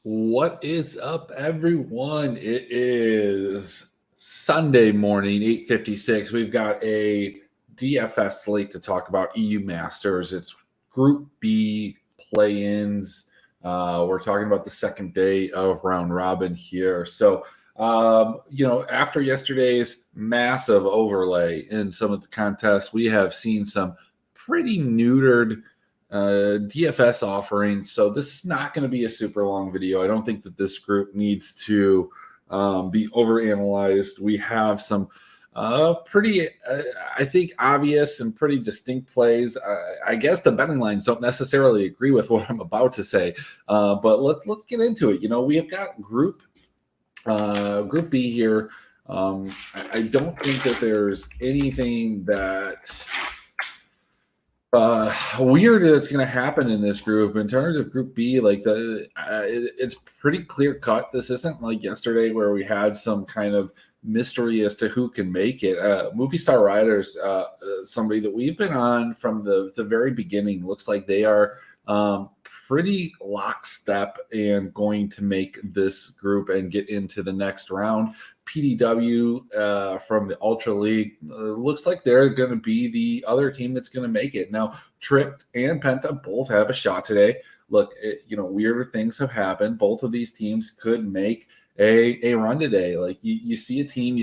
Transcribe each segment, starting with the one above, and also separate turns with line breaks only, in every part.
What is up, everyone? It is Sunday morning, 8:56. We've got a DFS slate to talk about. EU Masters. It's Group B play-ins. We're talking about the second day of round robin here. So, after yesterday's massive overlay in some of the contests, we have seen some pretty neutered DFS offerings. So this is not going to be a super long video. I don't think that this group needs to be overanalyzed. We have some pretty, I think, obvious and pretty distinct plays. I guess the betting lines don't necessarily agree with what I'm about to say, but let's get into it. We have got Group B here. I don't think that there's anything that weird that's going to happen in this group in terms of Group B. It's pretty clear cut. This isn't like yesterday where we had some kind of mystery as to who can make it. Movie Star Riders, somebody that we've been on from the very beginning, looks like they are pretty lockstep and going to make this group and get into the next round. PDW from the Ultra League looks like they're going to be the other team that's going to make it. Now, Tricked and Penta both have a shot today. Look, weirder things have happened. Both of these teams could make a run today. Like you see a team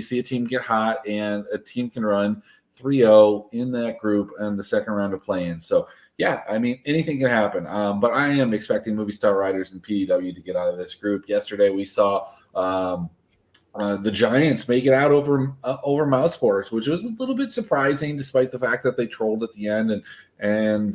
get hot, and a team can run 3-0 in that group in the second round of play-in. So, yeah, I mean, anything can happen. But I am expecting Movie Star Riders and PDW to get out of this group. Yesterday, we saw the Giants make it out over Mouseforce, which was a little bit surprising, despite the fact that they trolled at the end and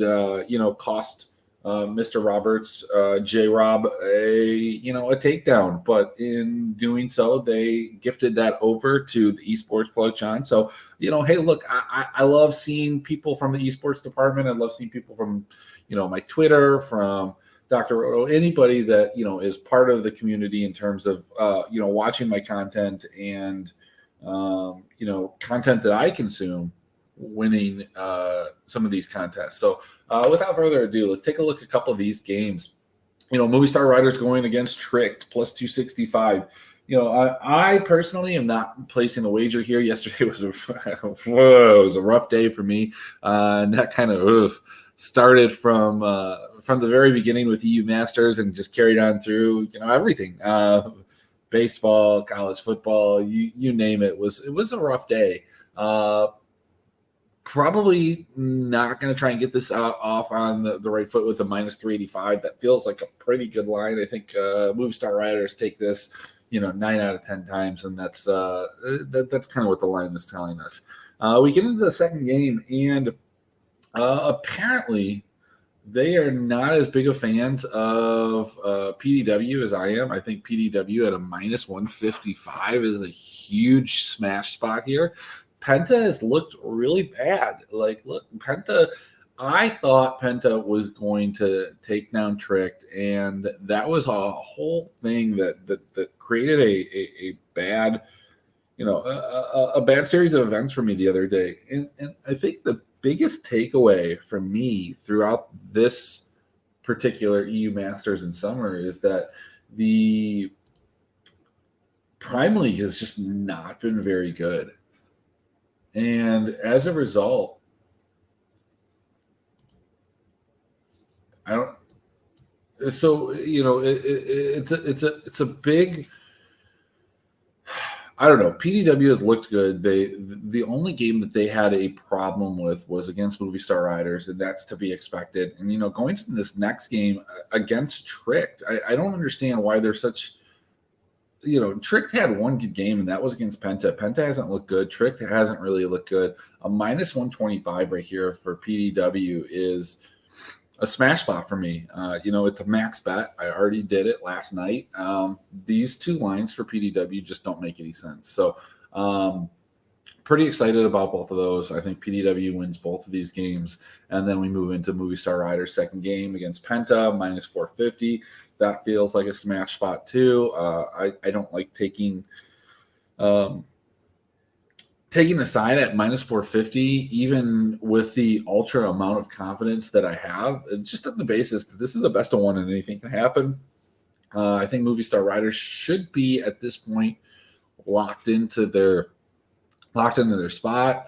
cost Mr. Roberts, J. Rob, a takedown. But in doing so, they gifted that over to the esports plug, John. So hey, look, I love seeing people from the esports department. I love seeing people from my Twitter, from Dr. Roto, anybody that is part of the community in terms of watching my content and content that I consume, winning some of these contests. So without further ado, let's take a look at a couple of these games. Movie Star Riders going against Tricked plus 265. I personally am not placing a wager here. Yesterday was a rough day for me, and that kind of started from the very beginning with EU Masters and just carried on through everything, baseball, college football, you name it. It was a rough day. Probably not going to try and get this off on the right foot with a minus 385. That feels like a pretty good line. I think Movie Star Riders take this 9 out of 10 times, and that's kind of what the line is telling us. We get into the second game, and apparently they are not as big of fans of PDW as I am. I think PDW at a minus 155 is a huge smash spot here. Penta has looked really bad. Penta, I thought Penta was going to take down Tricked, and that was a whole thing that created a bad, a bad series of events for me the other day. And I think the biggest takeaway for me throughout this particular EU Masters in summer is that the Prime League has just not been very good. And as a result, it's a big, I don't know. PDW has looked good. The only game that they had a problem with was against Movie Star Riders, and that's to be expected. And going to this next game against Tricked, I don't understand why they're such. Tricked had one good game, and that was against Penta. Penta hasn't looked good. Tricked hasn't really looked good. A minus 125 right here for PDW is a smash spot for me. It's a max bet. I already did it last night. These two lines for PDW just don't make any sense. So pretty excited about both of those. I think PDW wins both of these games. And then we move into Movie Star Riders' second game against Penta, minus 450. That feels like a smash spot too. I don't like taking a side at minus 450, even with the ultra amount of confidence that I have, just on the basis that this is the best of one and anything can happen. I think Movie Star Riders should be at this point locked into their spot.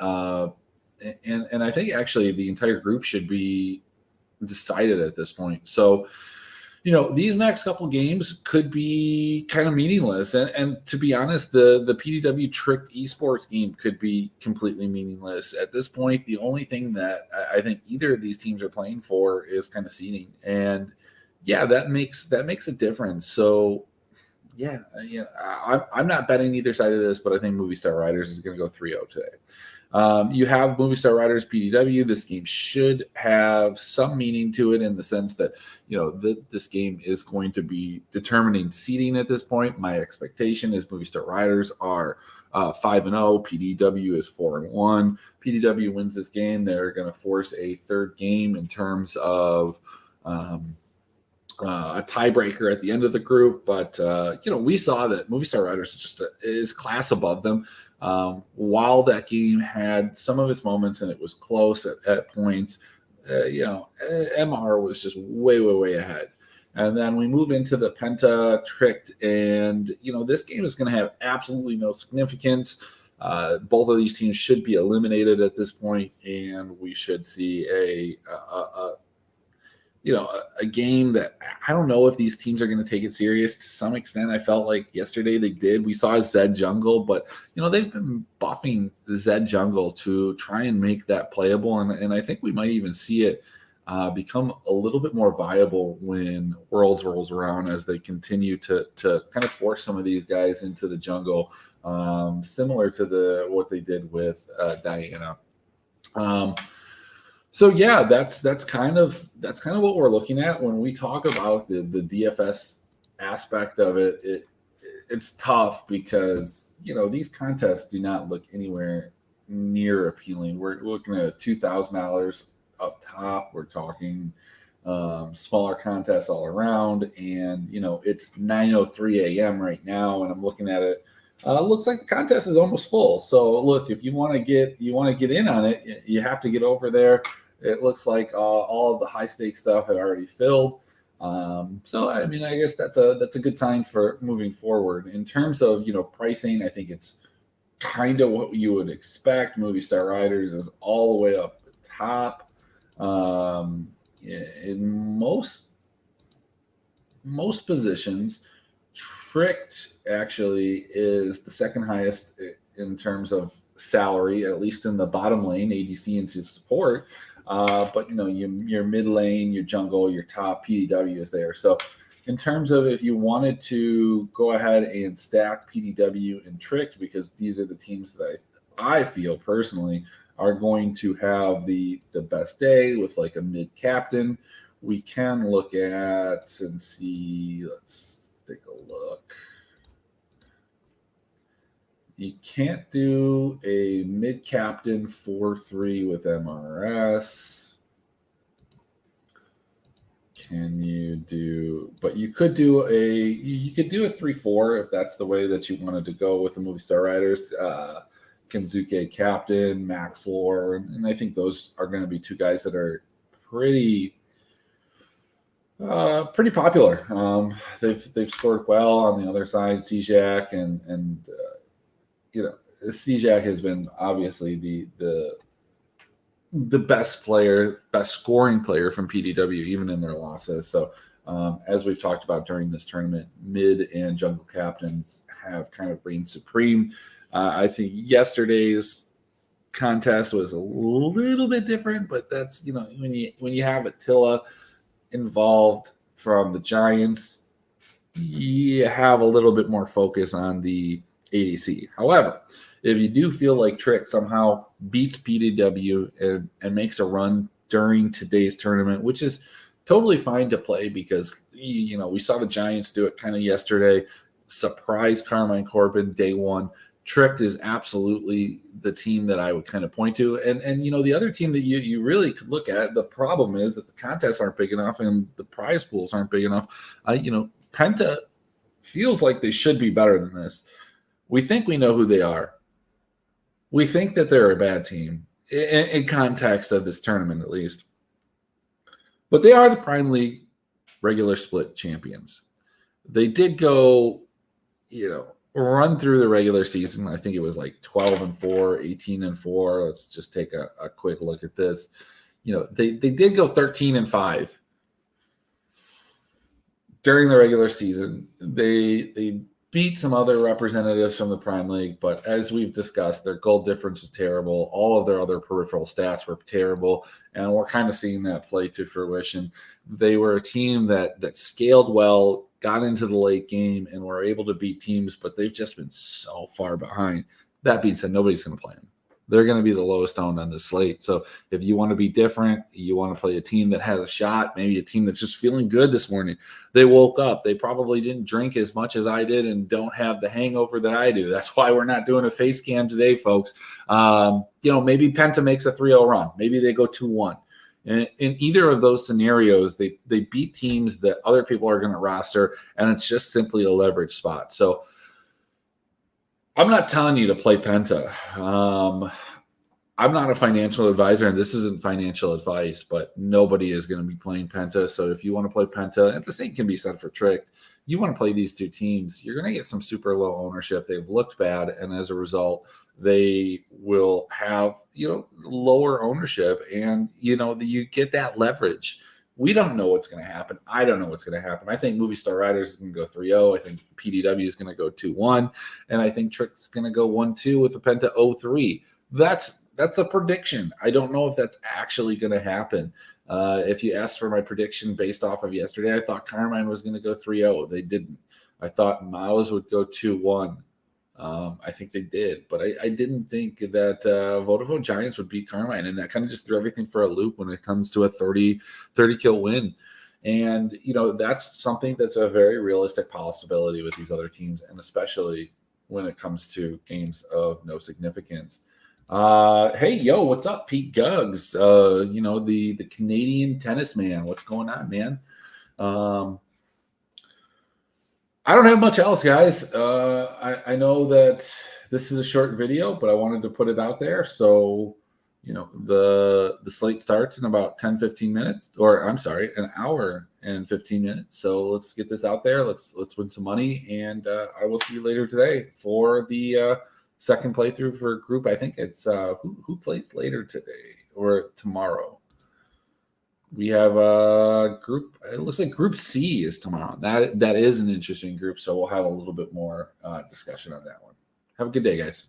And I think actually the entire group should be decided at this point. So, these next couple games could be kind of meaningless. And to be honest, the PDW Tricked Esports game could be completely meaningless. At this point, the only thing that I think either of these teams are playing for is kind of seeding. And yeah, that makes a difference. So yeah, I'm not betting either side of this, but I think Movie Star Riders is going to go 3-0 today. You have Movie Star Riders PDW. This game should have some meaning to it in the sense that, this game is going to be determining seeding at this point. My expectation is Movie Star Riders are 5-0. PDW is 4-1. PDW wins this game. They're going to force a third game in terms of a tiebreaker at the end of the group. But, we saw that Movie Star Riders is class above them. While that game had some of its moments and it was close at points, MR was just way, way, way ahead. And then we move into the Penta Tricked, and, this game is going to have absolutely no significance. Both of these teams should be eliminated at this point, and we should see a game that I don't know if these teams are going to take it serious. To some extent, I felt like yesterday they did. We saw Zed Jungle, but, they've been buffing Zed Jungle to try and make that playable. And I think we might even see it become a little bit more viable when Worlds rolls around, as they continue to kind of force some of these guys into the jungle, similar to what they did with Diana. So yeah, that's kind of what we're looking at when we talk about the DFS aspect of it. It's tough because these contests do not look anywhere near appealing. We're looking at $2,000 up top. We're talking smaller contests all around, and it's 9:03 a.m. right now, and I'm looking at it. Looks like the contest is almost full. So look, if you want to get in on it, you have to get over there. It looks like all of the high stakes stuff had already filled. So I mean, I guess that's a good sign for moving forward. In terms of pricing, I think it's kind of what you would expect. Movie Star Riders is all the way up the top. In most positions, Tricked actually is the second highest in terms of salary, at least in the bottom lane, ADC and support. But your mid lane, your jungle, your top PDW is there. So in terms of if you wanted to go ahead and stack PDW and Tricked, because these are the teams that I feel personally are going to have the best day with like a mid captain, we can look at and see. Let's take a look. You can't do a mid captain 4-3 with MRS. Can you do? But you could do a 3-4 if that's the way that you wanted to go with the Movie Star Riders. Kenzuke captain, Max Lore, and I think those are going to be two guys that are pretty popular. They've scored well on the other side. Cjack and Cjack has been obviously the best scoring player from PDW, even in their losses. So as we've talked about during this tournament, mid and jungle captains have kind of reigned supreme. I think yesterday's contest was a little bit different, but that's when you have Attila involved from the Giants, you have a little bit more focus on the ADC. However, if you do feel like Trick somehow beats PDW and makes a run during today's tournament, which is totally fine to play because we saw the Giants do it kind of yesterday, surprise Carmine Corbin day one. Tricked is absolutely the team that I would kind of point to. And the other team that you really could look at, the problem is that the contests aren't big enough and the prize pools aren't big enough. Penta feels like they should be better than this. We think we know who they are. We think that they're a bad team in context of this tournament, at least. But they are the Prime League regular split champions. They did go, run through the regular season. I think it was like 12-4, 18-4. Let's just take a quick look at this. They did go 13-5 during the regular season. They beat some other representatives from the Prime League, but as we've discussed, their goal difference was terrible. All of their other peripheral stats were terrible, and we're kind of seeing that play to fruition. They were a team that scaled well, got into the late game, and were able to beat teams, but they've just been so far behind. That being said, nobody's going to play them. They're going to be the lowest owned on the slate. So if you want to be different, you want to play a team that has a shot, maybe a team that's just feeling good this morning. They woke up. They probably didn't drink as much as I did and don't have the hangover that I do. That's why we're not doing a face cam today, folks. Maybe Penta makes a 3-0 run. Maybe they go 2-1. In either of those scenarios, they beat teams that other people are going to roster, and it's just simply a leverage spot. So I'm not telling you to play Penta. I'm not a financial advisor, and this isn't financial advice, but nobody is going to be playing Penta. So if you want to play Penta, and the same can be said for Tricked, you want to play these two teams, you're going to get some super low ownership. They've looked bad, and as a result, they will have, lower ownership, and, you get that leverage. We don't know what's going to happen. I don't know what's going to happen. I think Movie Star Riders is going to go 3-0. I think PDW is going to go 2-1. And I think Trick's going to go 1-2 with a Penta 0-3. That's a prediction. I don't know if that's actually going to happen. If you asked for my prediction based off of yesterday, I thought Carmine was going to go 3-0. They didn't. I thought Maus would go 2-1. I think they did, but I didn't think that Vodafone Giants would beat Carmine, and that kind of just threw everything for a loop when it comes to a 30 kill win. And, that's something that's a very realistic possibility with these other teams, and especially when it comes to games of no significance. Hey, yo, what's up, Pete Guggs? The Canadian tennis man. What's going on, man? I don't have much else, guys. I know that this is a short video, but I wanted to put it out there. So, the slate starts in about 10-15 minutes, or I'm sorry, an hour and 15 minutes. So let's get this out there. Let's win some money, and I will see you later today for the second playthrough for group. I think it's who plays later today or tomorrow. We have a group. It looks like Group C is tomorrow. That is an interesting group. So we'll have a little bit more discussion on that one. Have a good day, guys.